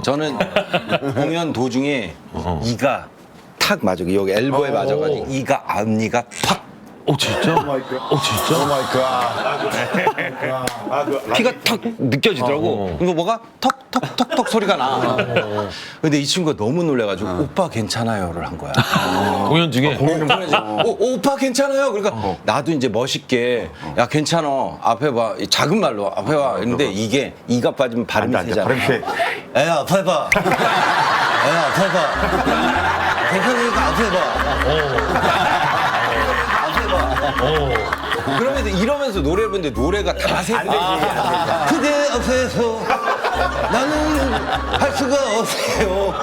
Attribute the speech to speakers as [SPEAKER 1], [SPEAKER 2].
[SPEAKER 1] 저는 공연 도중에 이가 탁 맞아. 여기 엘보에 맞아가지고 이가 앞니가 팍
[SPEAKER 2] 진짜? 진짜?
[SPEAKER 3] 오 마이 갓.
[SPEAKER 1] 피가 탁 느껴지더라고. 그리고 뭐가 턱턱턱턱 소리가 나. 근데 이 친구가 너무 놀래가지고 오빠 괜찮아요를 한 거야.
[SPEAKER 2] 공연 중에?
[SPEAKER 1] 오빠 괜찮아요. 그러니까 나도 이제 멋있게 야 괜찮어. 앞에 봐. 이 작은 말로 앞에 봐. 근데 이게 이가 빠지면 발음이
[SPEAKER 3] 안 돼,
[SPEAKER 1] 세잖아.
[SPEAKER 3] 발음이 세.
[SPEAKER 1] 애야 앞에 봐. 애야 앞에 봐. 괜찮으니까 앞에 봐. 앞에 봐. 그러면서 이러면서 노래를 부르는데 노래가 다 세. 그대 앞에서 나는 할 수가 없어요.